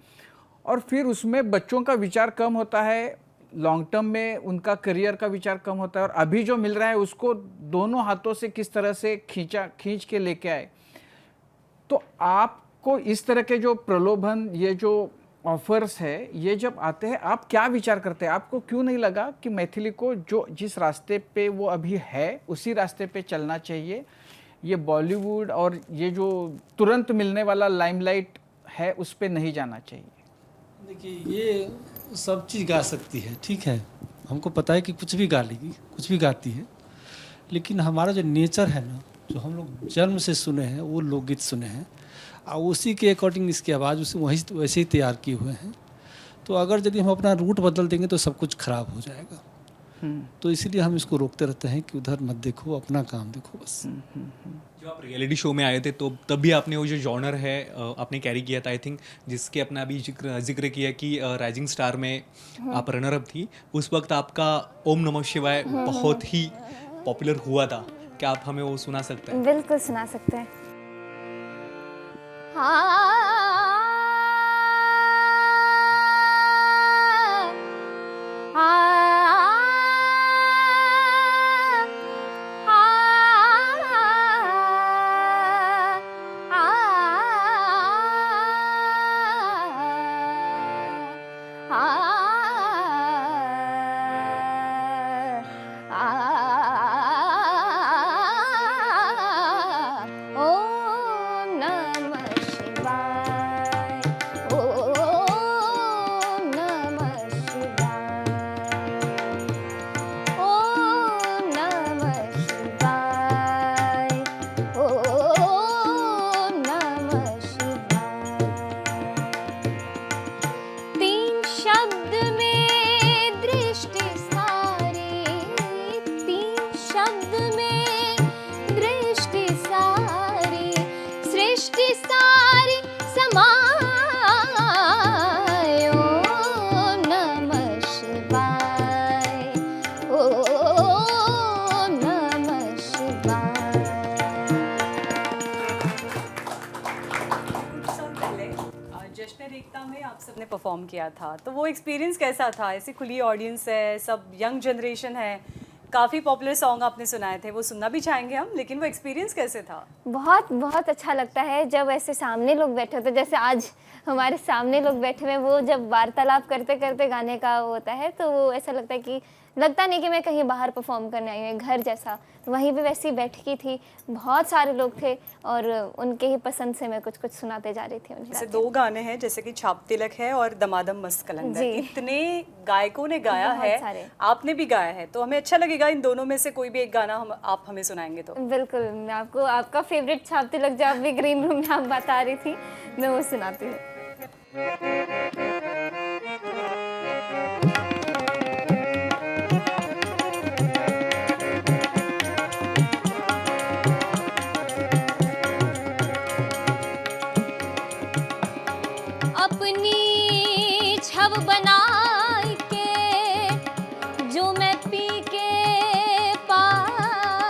और फिर उसमें बच्चों का विचार कम होता है, लॉन्ग टर्म में उनका करियर का विचार कम होता है, और अभी जो मिल रहा है उसको दोनों हाथों से किस तरह से खींच के लेके आए। तो आपको इस तरह के जो प्रलोभन, ये जो ऑफर्स है, ये जब आते हैं आप क्या विचार करते हैं? आपको क्यों नहीं लगा कि मैथिली को जो जिस रास्ते पे वो अभी है उसी रास्ते पे चलना चाहिए, ये बॉलीवुड और ये जो तुरंत मिलने वाला लाइमलाइट है उस पे नहीं जाना चाहिए? देखिए, ये सब चीज़ गा सकती है, ठीक है, हमको पता है कि कुछ भी गा लेगी, कुछ भी गाती है, लेकिन हमारा जो नेचर है ना, जो हम लोग जन्म से सुने हैं वो लोकगीत सुने हैं और उसी के अकॉर्डिंग इसकी आवाज़ उसे वैसे ही तैयार किए हुए हैं। तो अगर यदि हम अपना रूट बदल देंगे तो सब कुछ खराब हो जाएगा। तो इसीलिए हम इसको रोकते रहते हैं कि उधर मत देखो, अपना काम देखो बस। जब आप रियलिटी शो में आए थे तो तब भी आपने वो जो जॉनर है आपने कैरी किया था, आई थिंक, जिसके अपने अभी जिक्र किया कि राइजिंग स्टार में आप रनर अप थी। उस वक्त आपका ओम नमः शिवाय बहुत ही पॉपुलर हुआ था। क्या आप हमें वो सुना सकते हैं? बिल्कुल सुना सकते हैं। ओम नमः शिवाय, ओम नमः शिवाय, ओम नमः शिवाय, ओम नमः शिवाय। तीन शब्द में दृष्टि सारी, तीन शब्द में दृष्टि सारी, सृष्टि सारी समाय। ओम नमः शिवाय, ओम नमः शिवाय। कुछ साल पहले जश्न एकता में आप सबने परफॉर्म किया था, तो वो एक्सपीरियंस कैसा था? ऐसी खुली ऑडियंस है, सब यंग जनरेशन है, काफ़ी पॉपुलर सॉन्ग आपने सुनाए थे, वो सुनना भी चाहेंगे हम, लेकिन वो एक्सपीरियंस कैसे था? बहुत बहुत अच्छा लगता है जब ऐसे सामने लोग बैठे होते हैं, जैसे आज हमारे सामने लोग बैठे हुए, वो जब वार्तालाप करते करते गाने का होता है तो वो ऐसा लगता है कि लगता नहीं कि मैं कहीं बाहर परफॉर्म करने आई हूँ, घर जैसा। तो वहीं पे वैसी बैठकी थी, बहुत सारे लोग थे और उनके ही पसंद से मैं कुछ कुछ सुनाते जा रही थी उन्हें। जैसे दो गाने हैं, जैसे कि छाप तिलक है और दमादम मस्त कलंदर, जी। इतने गायकों ने गाया बहुत है, सारे। आपने भी गाया है, तो हमें अच्छा लगेगा इन दोनों में से कोई भी एक गाना आप हमें सुनाएंगे तो। बिल्कुल, मैं आपको आपका फेवरेट छाप तिलक जो आप भी ग्रीन रूम में आप बता रही थी, मैं वो सुनाती हूँ। अपनी छव बना के जो मैं पी के पास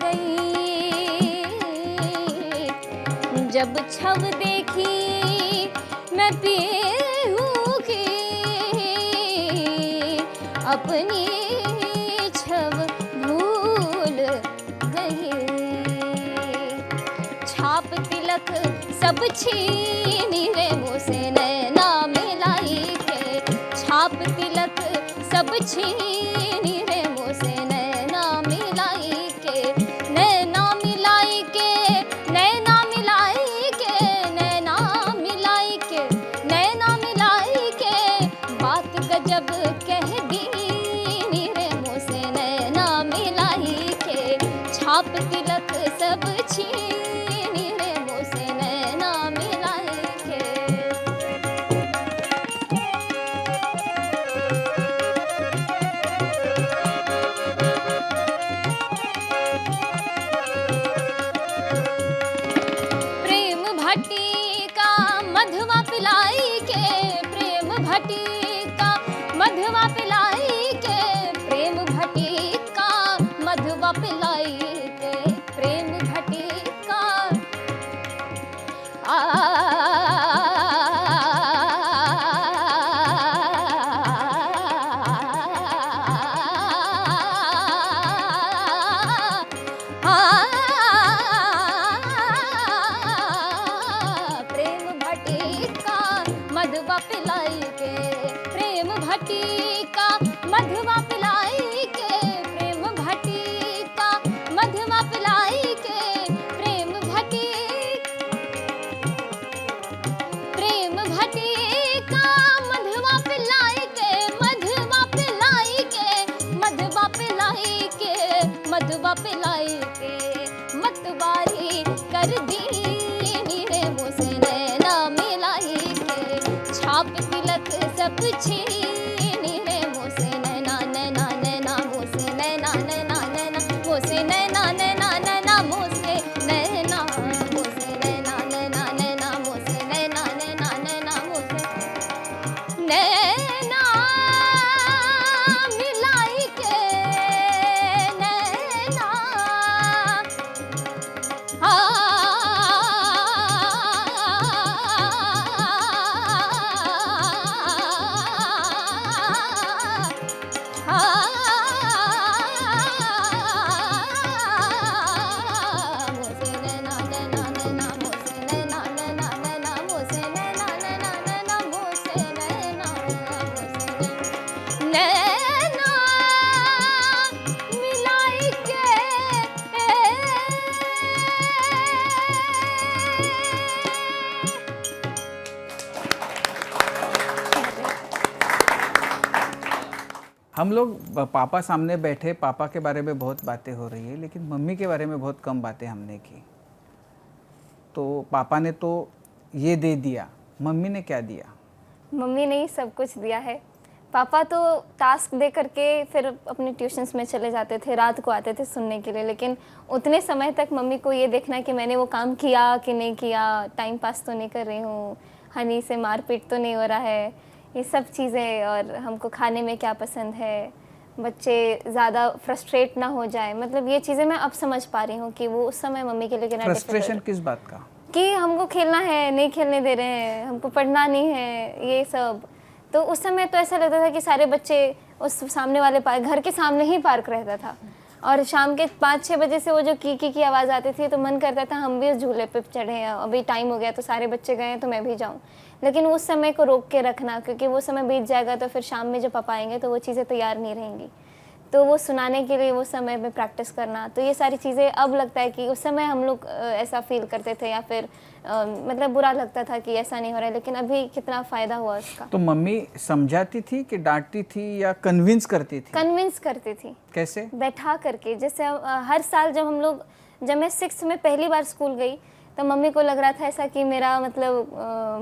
गई, जब छव देखी मैं पीहू की, अपनी छव भूल गई। छाप तिलक सब छीनी रे मुँह से नैना मिलाई के, छाप तिलक सब छीनी रे मुँह से नैना मिलाई के, नैना मिलाई के, नैना मिलाई के, नैना मिलाई के, नैना मिलाई के, बात गजब कह दी रे मुँह से नैना मिलाई के, छाप तिलक सब छीनी रे मुँह से नैना मिलाई के। प्रेम भट्टी का मधुआ पिलाई के, प्रेम भट्टी का मधुआ पिलाई के, प्रेम भट्टी का मधुआ पिलाई के, प्रेम भट्टी का प्रेम भट्टी का मधुआ पिलाई के, प्रेम भट्टी का मधुआ पिलाई के, प्रेम भट्टी का मधुआ पिलाई के, प्रेम भट्टी, प्रेम भट्टी का मधुआ पिलाई के, मधुआ पिलाई के, मधुआ पिलाई के, मधुआ पिलाई के, मतवारी कर दी रे मुँह से नैना मिलाई के, छाप तिलक सब छीनी रे मुँह से नैना हम लोग पापा सामने बैठे, पापा के बारे में बहुत बातें हो रही है, लेकिन मम्मी के बारे में बहुत कम बातें हमने की। तो पापा ने तो ये दे दिया, मम्मी ने क्या दिया? मम्मी ने ही सब कुछ दिया है। पापा तो टास्क दे करके फिर अपने ट्यूशन्स में चले जाते थे, रात को आते थे सुनने के लिए, लेकिन उतने समय तक मम्मी को ये देखना कि मैंने वो काम किया कि नहीं किया, टाइम पास तो नहीं कर रही हूँ, हनी से मारपीट तो नहीं हो रहा है, ये सब चीज़ें, और हमको खाने में क्या पसंद है, बच्चे ज़्यादा फ्रस्ट्रेट ना हो जाए, मतलब ये चीज़ें मैं अब समझ पा रही हूँ कि वो उस समय मम्मी के लिए कितना फ्रस्ट्रेशन किस बात का? कि हमको खेलना है, नहीं खेलने दे रहे हैं, हमको पढ़ना नहीं है, ये सब। तो उस समय तो ऐसा लगता था कि सारे बच्चे उस सामने वाले पार्क, घर के सामने ही पार्क रहता था, और शाम के 5-6 बजे से वो जो की आवाज़ आती थी तो मन करता था हम भी उस झूले पे चढ़े हैं, अभी टाइम हो गया तो सारे बच्चे गए हैं तो मैं भी जाऊँ। लेकिन उस समय को रोक के रखना, क्योंकि वो समय बीत जाएगा तो फिर शाम में जब पापा आएंगे तो वो चीज़ें तैयार नहीं रहेंगी, तो वो सुनाने के लिए वो समय में प्रैक्टिस करना, तो ये सारी चीज़ें अब लगता है कि उस समय हम लोग ऐसा फील करते थे, या फिर मतलब बुरा लगता था कि ऐसा नहीं हो रहा है, लेकिन अभी कितना फ़ायदा हुआ उसका। तो मम्मी समझाती थी कि डांटती थी या कन्विंस करती थी? कन्विंस करती थी। कैसे? बैठा करके, जैसे हर साल जब मैं 6th में पहली बार स्कूल गई तो मम्मी को लग रहा था ऐसा कि मेरा मतलब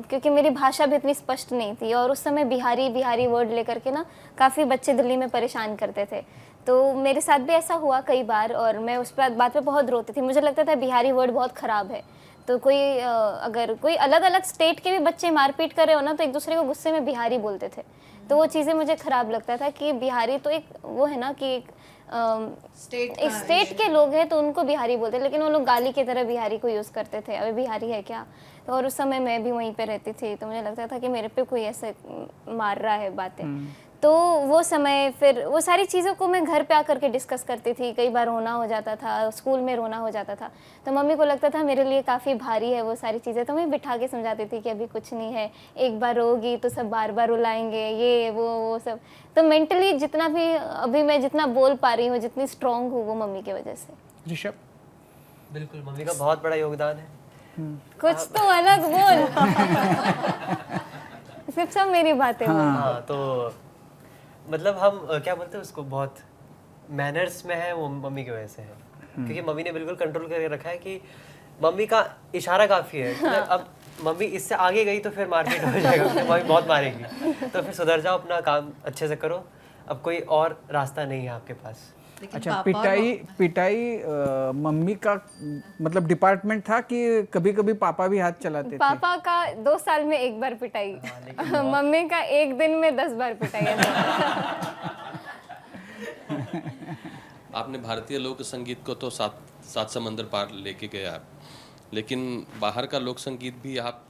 क्योंकि मेरी भाषा भी इतनी स्पष्ट नहीं थी, और उस समय बिहारी वर्ड लेकर के ना काफ़ी बच्चे दिल्ली में परेशान करते थे, तो मेरे साथ भी ऐसा हुआ कई बार, और मैं उस बात पे बहुत रोती थी। मुझे लगता था बिहारी वर्ड बहुत ख़राब है, तो अगर कोई अलग अलग स्टेट के भी बच्चे मारपीट कर रहे हो ना तो एक दूसरे को गुस्से में बिहारी बोलते थे, तो वो चीज़ें मुझे ख़राब लगता था कि बिहारी तो एक वो है ना कि एक स्टेट के लोग हैं तो उनको बिहारी बोलते, लेकिन वो लोग गाली की तरह बिहारी को यूज़ करते थे, अबे बिहारी है क्या। तो और उस समय मैं भी वहीं पे रहती थी, तो मुझे लगता था कि मेरे पे कोई ऐसे मार रहा है बातें। तो वो समय फिर वो सारी चीज़ों को मैं घर पे आकर के डिस्कस करती थी, कई बार रोना हो जाता था, स्कूल में रोना हो जाता था, तो मम्मी को लगता था मेरे लिए काफ़ी भारी है वो सारी चीज़ें, तो मैं बिठा के समझाती थी कि अभी कुछ नहीं है, एक बार रोगी तो सब बार बार रुलाएंगे, ये वो सब। तो मेंटली जितना भी अभी मैं जितना बोल पा रही हूँ, जितनी स्ट्रॉन्ग हूँ, वो मम्मी की वजह से। ऋषभ? बिल्कुल, मम्मी का बहुत बड़ा योगदान है। कुछ तो अलग बोल। सिर्फ सब मेरी बातें बोल। हाँ, तो मतलब हम क्या बोलते हैं उसको, बहुत मैनर्स में है वो मम्मी की वजह से है, क्योंकि मम्मी ने बिल्कुल कंट्रोल करके रखा है कि मम्मी का इशारा काफ़ी है। मतलब अब मम्मी इससे आगे गई तो फिर मारपीट हो जाएगा, फिर मम्मी बहुत मारेगी, तो फिर सुधर जाओ, अपना काम अच्छे से करो, अब कोई और रास्ता नहीं है आपके पास। अच्छा, पिटाई मम्मी का मतलब डिपार्टमेंट था कि कभी कभी पापा भी हाथ चलाते थे? पापा का 2 साल में 1 बार पिटाई, मम्मी का 1 दिन में 10 बार पिटाई है। आपने भारतीय लोक संगीत को तो सात समंदर पार लेके गए आप, लेकिन बाहर का लोक संगीत भी आप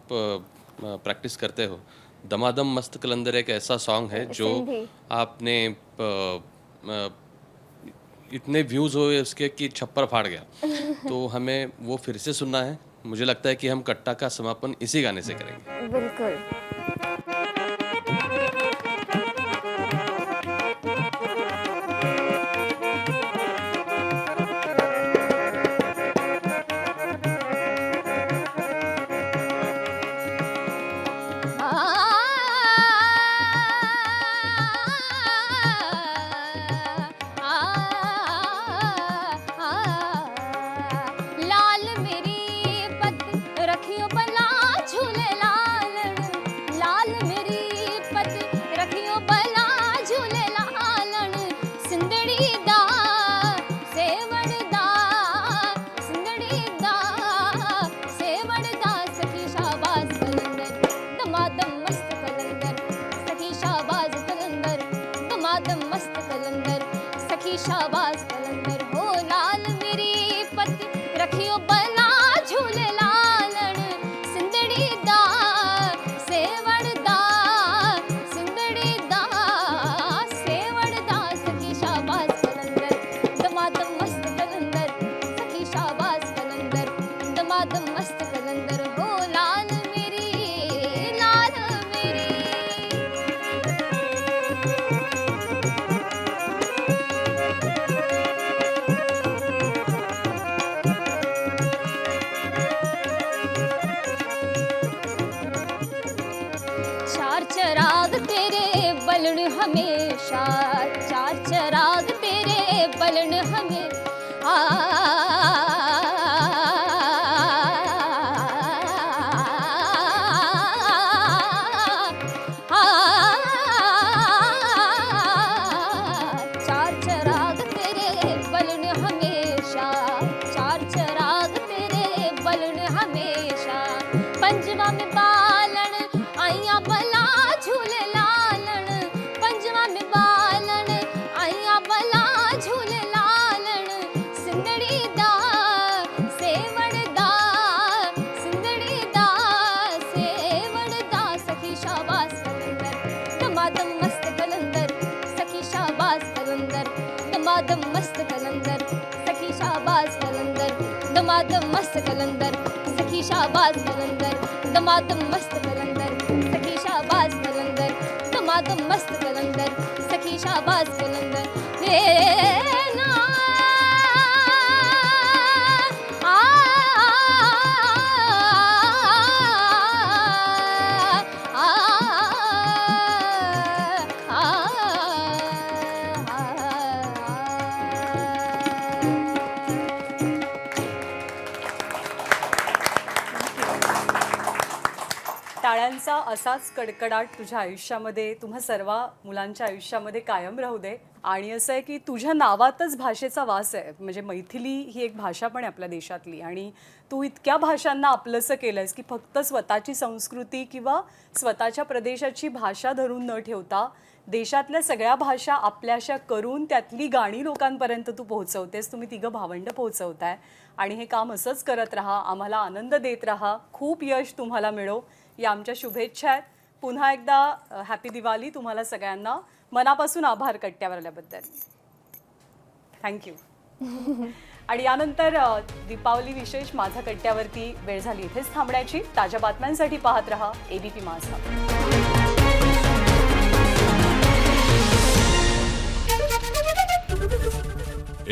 प्रैक्टिस करते हो। दमादम मस्त कलंदर एक ऐसा सॉन्ग है जो आपने इतने व्यूज़ हुए उसके कि छप्पर फाड़ गया, तो हमें वो फिर से सुनना है। मुझे लगता है कि हम कट्टा का समापन इसी गाने से करेंगे। बिल्कुल। लाल मेरी पत रखियो भला झूले लाल, लाल मेरी पत रखियो भला झूले लालन, सिंदड़ी दा सेवड़ दा, सिंदड़ी दा सेवड़ दा, सखी शाबाज कलंदर दमादम मस्त कलंदर, सखी शाबाज कलंदर दमादम मस्त कलंदर, सखी शाबाज कलंदर। हो लाल मेरी पत रखियो भला झूले लालन, सिंदड़ी दा सेवड़ दा, सिंदड़ी दा सेवड़ दा, सखी शाबाज कलंदर दमादम मस्त कलंदर, सखी शाबाज कलंदर दमादम मस्त कलंदर। हो लाल मेरी, लाल मेरी। चार चराग तेरे बलण हमेशा, पंजवा में बालन आइया बला झूले लालन पंजवा में बालन आइया बला झूले लालन सिंदड़ी दा सेवड़ दा सिंदड़ी दा सेवड़ दा सखी शाबाश कलंदर दमादम मस्त कलंदर सखी शाबाश कलंदर दमादम मस्त कलंदर सखी शाबाश कलंदर दमादम मस्त कलंदर सखी शाबाश कलंदर दमादम मस्त कलंदर सखी शाबाश कलंदर दमादम मस्त कलंदर सखी शाबाश कलंदर हे ना आ टाळ्यांचा असाच कडकडाट तुझ्या आयुष्यामध्ये तुम्हा सर्व मुलांच्या आयुष्यामध्ये कायम राहू दे. आणि असं आहे की तुझ्या नावातच भाषेचा वास आहे. म्हणजे मैथिली ही एक भाषा पण आहे आपल्या देशातली आणि तू इतक्या भाषांना आपलंसं केलंयस की फक्त स्वतःची संस्कृती किंवा स्वतःच्या प्रदेशाची भाषा धरून न ठेवता देशातल्या सगळ्या भाषा आपल्याशा करून त्यातली गाणी लोकांपर्यंत तू पोहोचवतेस. तुम्ही तिघं भावंड पोहोचवताय आणि हे काम असंच करत राहा. आम्हाला आनंद देत राहा. खूप यश तुम्हाला मिळो या आमच्या शुभेच्छा आहेत. पुन्हा एकदा हॅपी दिवाळी तुम्हाला सगळ्यांना. मनापासून आभार कट्ट्यावर आल्याबद्दल. थँक्यू. आणि यानंतर दीपावली विशेष माझा कट्ट्यावरती वेळ झाली इथेच थांबण्याची. ताज्या बातम्यांसाठी पाहत रहा ABP माझा.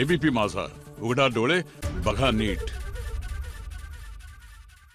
ABP माझा, उघडा डोळे बघा नीट.